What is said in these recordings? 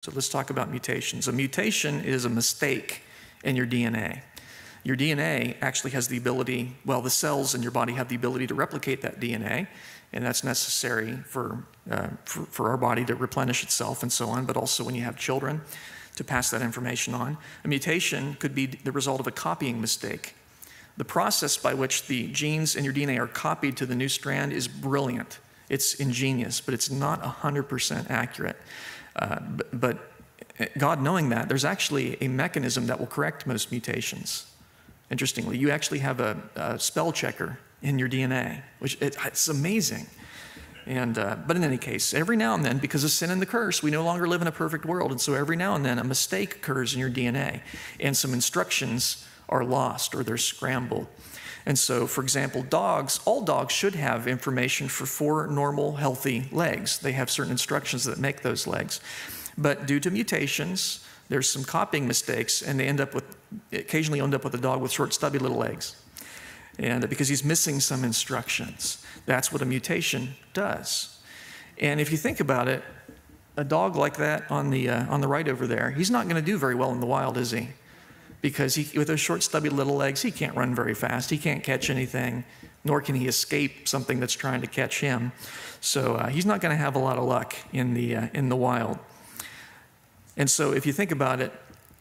So let's talk about mutations. A mutation is a mistake in your DNA. Your DNA actually has the ability, well, the cells in your body have the ability to replicate that DNA, and that's necessary for our body to replenish itself and so on, but also when you have children, to pass that information on. A mutation could be the result of a copying mistake. The process by which the genes in your DNA are copied to the new strand is brilliant. It's ingenious, but it's not 100% accurate. But God knowing that, there's actually a mechanism that will correct most mutations. Interestingly, you actually have a spell checker in your DNA, which it's amazing. But in any case, every now and then, because of sin and the curse, we no longer live in a perfect world. And so every now and then, a mistake occurs in your DNA, and some instructions are lost or they're scrambled. And so, for example, all dogs should have information for 4 normal, healthy legs. They have certain instructions that make those legs. But due to mutations, there's some copying mistakes, and they occasionally end up with a dog with short, stubby little legs. And because he's missing some instructions. That's what a mutation does. And if you think about it, a dog like that on the right over there, he's not going to do very well in the wild, is he? Because with those short, stubby little legs, he can't run very fast. He can't catch anything, nor can he escape something that's trying to catch him. So he's not going to have a lot of luck in the wild. And so if you think about it,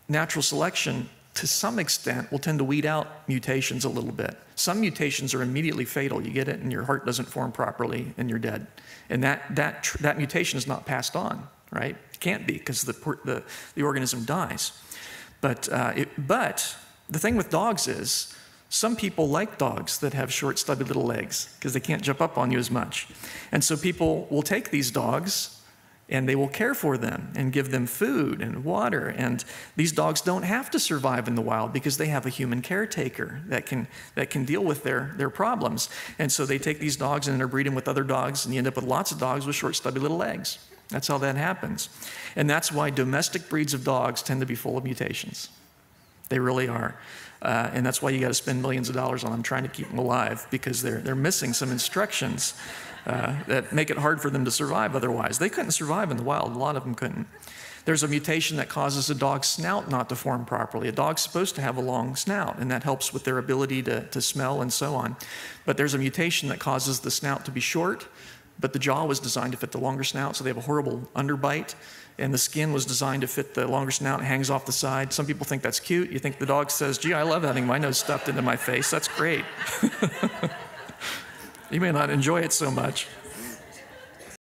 natural selection, to some extent, will tend to weed out mutations a little bit. Some mutations are immediately fatal. You get it, and your heart doesn't form properly, and you're dead. And that mutation is not passed on, right? It can't be, because the organism dies. But the thing with dogs is, some people like dogs that have short, stubby little legs because they can't jump up on you as much. And so people will take these dogs and they will care for them and give them food and water. And these dogs don't have to survive in the wild because they have a human caretaker that can deal with their problems. And so they take these dogs and interbreed them with other dogs, and you end up with lots of dogs with short, stubby little legs. That's how that happens. And that's why domestic breeds of dogs tend to be full of mutations. They really are. And that's why you got to spend millions of dollars on them trying to keep them alive, because they're missing some instructions that make it hard for them to survive otherwise. They couldn't survive in the wild. A lot of them couldn't. There's a mutation that causes a dog's snout not to form properly. A dog's supposed to have a long snout, and that helps with their ability to smell and so on. But there's a mutation that causes the snout to be short, but the jaw was designed to fit the longer snout, so they have a horrible underbite. And the skin was designed to fit the longer snout and hangs off the side. Some people think that's cute. You think the dog says, gee, I love having my nose stuffed into my face. That's great. You may not enjoy it so much.